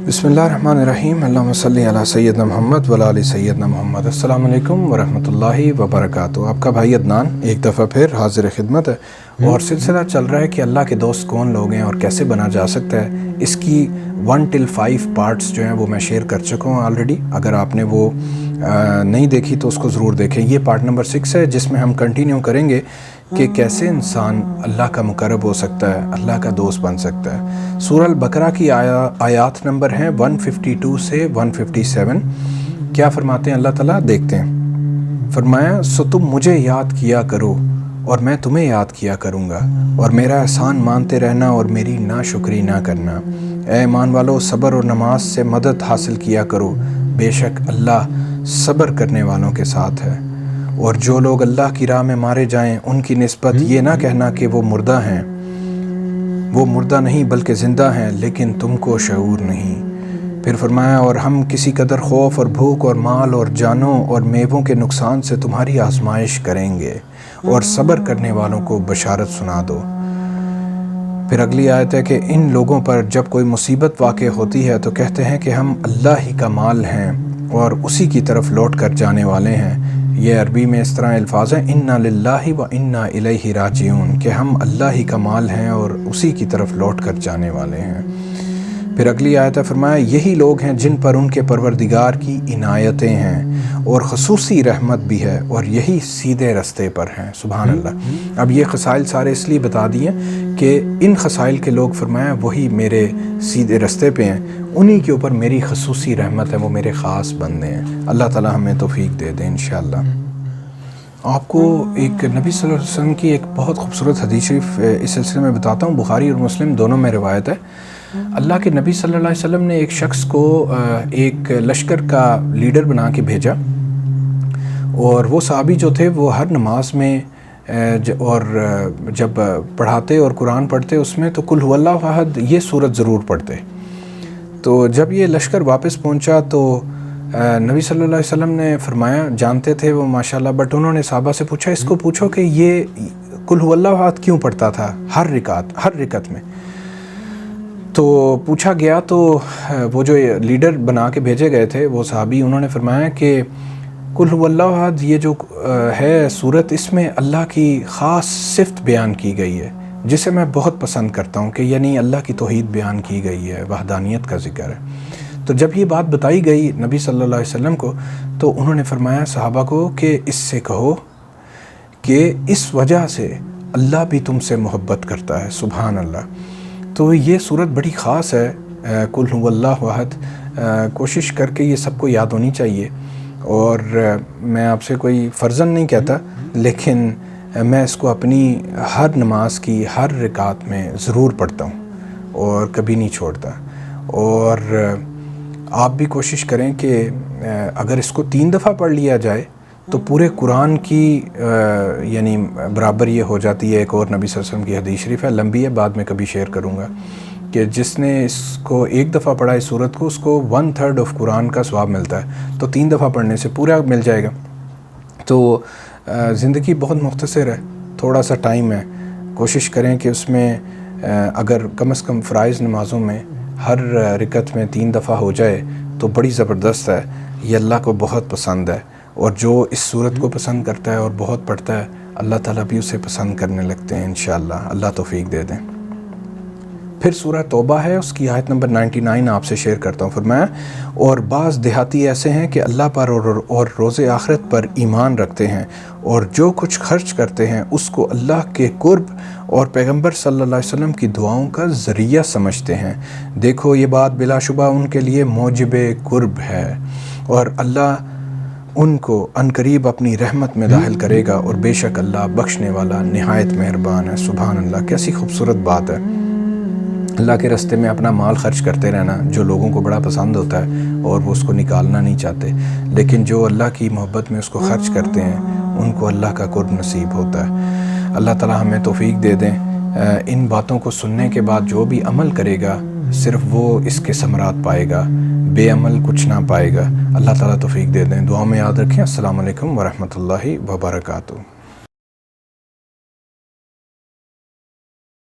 बिस्मिल्लाहिर्रहमानिर्रहीम। अल्लाहुम्मा सल्ली अला सय्यदना मोहम्मद व अला आलि सय्यदना मोहम्मद। अस्सलामु अलैकुम व रहमतुल्लाहि व बरकातुहू। आपका भाई अदनान एक दफ़ा फिर हाज़िर खिदमत है और सिलसिला चल रहा है कि अल्लाह के दोस्त कौन लोग हैं और कैसे बना जा सकता है। इसकी 1 till 5 पार्ट्स जो हैं वो मैं शेयर कर चुका हूँ ऑलरेडी। अगर आपने वो नहीं देखी तो उसको ज़रूर देखें। ये पार्ट नंबर 6 है जिसमें हम कंटिन्यू करेंगे कि कैसे इंसान अल्लाह का मुक़र्रब हो सकता है, अल्लाह का दोस्त बन सकता है। सूरह अल-बकरा की आयात नंबर हैं 152 से 157। क्या फरमाते हैं अल्लाह ताला, देखते हैं। फरमाया, सो तुम मुझे याद किया करो और मैं तुम्हें याद किया करूँगा, और मेरा एहसान मानते रहना और मेरी नाशुक्री ना करना। ऐ ईमान वालो, सब्र और नमाज से मदद हासिल किया करो, बेशक अल्लाह सब्र करने वालों के साथ है। और जो लोग अल्लाह की राह में मारे जाएं, उनकी निस्बत ये ना कहना कि वो मुर्दा हैं। वो मुर्दा नहीं बल्कि ज़िंदा हैं, लेकिन तुमको शऊर नहीं। फिर फरमाया, और हम किसी कदर खौफ और भूख और माल और जानों और मेवों के नुकसान से तुम्हारी आजमाइश करेंगे, और सब्र करने वालों को बशारत सुना दो। फिर अगली आयत है कि इन लोगों पर जब कोई मुसीबत वाक़े होती है तो कहते हैं कि हम अल्लाह ही का माल हैं और उसी की तरफ लौट कर जाने वाले हैं। ये अरबी में इस तरह अल्फाज हैं, इन्ना लिल्लाहि व इन्ना इलैहि राजिऊन, कि हम अल्लाह ही का माल हैं और उसी की तरफ लौट कर जाने वाले हैं। फिर अगली आयत है, फरमाया, यही लोग हैं जिन पर उनके परवरदिगार की इनायतें हैं और ख़ुसूसी रहमत भी है, और यही सीधे रास्ते पर हैं। सुभान अल्लाह। अब ये खसाइल सारे इसलिए बता दिए कि इन खसाइल के लोग, फरमाया, वही मेरे सीधे रास्ते पे हैं, उन्हीं के ऊपर मेरी ख़ुसूसी रहमत है, वो मेरे ख़ास बंदे हैं। अल्लाह ताला हमें तौफीक दे दे इंशाअल्लाह। आपको एक नबी सल्लल्लाहु अलैहि वसल्लम की एक बहुत खूबसूरत हदीस शरीफ इस सिलसिले में बताता हूँ। बुखारी और मुस्लिम दोनों में रिवायत है। अल्लाह के नबी सल्लल्लाहु अलैहि वसल्लम ने एक शख्स को एक लश्कर का लीडर बना के भेजा, और वो सहाबी जो थे वो हर नमाज में और जब पढ़ाते और कुरान पढ़ते उसमें तो कुल हुवल्लाहु अहद ये सूरत ज़रूर पढ़ते। तो जब ये लश्कर वापस पहुंचा तो नबी सल्लल्लाहु अलैहि वसल्लम ने फरमाया, जानते थे वो माशाल्लाह, बट उन्होंने सहाबा से पूछा, इसको पूछो कि ये कुल हुवल्लाहु अहद क्यों पढ़ता था हर रिकत में। तो पूछा गया तो वो जो लीडर बना के भेजे गए थे वो सहाबी, उन्होंने फरमाया कि कुल हुवल्लाहु अहद ये जो है सूरत, इसमें अल्लाह की ख़ास सिफ़त बयान की गई है जिसे मैं बहुत पसंद करता हूँ, कि यानी अल्लाह की तौहीद बयान की गई है, वहदानियत का ज़िक्र है। तो जब ये बात बताई गई नबी सल्लल्लाहु अलैहि वसल्लम को, तो उन्होंने फरमाया सहाबा को कि इससे कहो कि इस वजह से अल्लाह भी तुमसे मोहब्बत करता है। सुभान अल्लाह। तो ये सूरत बड़ी ख़ास है, कुल हुवल्लाहु अहद। कोशिश करके ये सबको याद होनी चाहिए, और मैं आपसे कोई फ़र्ज़न नहीं कहता, लेकिन मैं इसको अपनी हर नमाज की हर रिकात में ज़रूर पढ़ता हूँ और कभी नहीं छोड़ता। और आप भी कोशिश करें कि अगर इसको 3 दफ़ा पढ़ लिया जाए तो पूरे कुरान की यानी बराबर ये हो जाती है। एक और नबी सल्लल्लाहु अलैहि वसल्लम की हदीस शरीफ है, लंबी है, बाद में कभी शेयर करूँगा, कि जिसने इसको 1 दफ़ा पढ़ा इस सूरत को, उसको 1/3 ऑफ कुरान का सवाब मिलता है। तो 3 दफ़ा पढ़ने से पूरा मिल जाएगा। तो ज़िंदगी बहुत मुख्तसर है, थोड़ा सा टाइम है, कोशिश करें कि उसमें अगर कम से कम फ़राइज़ नमाज़ों में हर रिकत में 3 दफ़ा हो जाए तो बड़ी ज़बरदस्त है। ये अल्लाह को बहुत पसंद है, और जो इस सूरत को पसंद करता है और बहुत पढ़ता है, अल्लाह ताला भी उसे पसंद करने लगते हैं इंशाअल्लाह। अल्लाह तौफीक दे दें। फिर सूरह तौबा है, उसकी आयत नंबर 99 आपसे शेयर करता हूँ। फरमाया, और बाज़ देहाती ऐसे हैं कि अल्लाह पर और रोज़े आखिरत पर ईमान रखते हैं, और जो कुछ खर्च करते हैं उसको अल्लाह के कुर्ब और पैगंबर सल्लल्लाहु अलैहि वसल्लम की दुआओं का ज़रिया समझते हैं। देखो ये बात बिलाशुबा उनके लिए मौजिब कुर्ब है, और अल्लाह उनको अनकरीब अपनी रहमत में दाखिल करेगा, और बेशक अल्लाह बख्शने वाला निहायत मेहरबान है। सुभान अल्लाह। कैसी खूबसूरत बात है। अल्लाह के रास्ते में अपना माल खर्च करते रहना, जो लोगों को बड़ा पसंद होता है और वो उसको निकालना नहीं चाहते, लेकिन जो अल्लाह की मोहब्बत में उसको खर्च करते हैं उनको अल्लाह का कुर्ब नसीब होता है। अल्लाह ताला हमें तौफीक दे दें। इन बातों को सुनने के बाद जो भी अमल करेगा सिर्फ वो इसके समरात पाएगा, बेअमल कुछ ना पाएगा। अल्लाह ताला तौफीक दे दें। दुआ में याद रखें। अस्सलामु अलैकुम व रहमतुल्लाहि व बरकातुहू।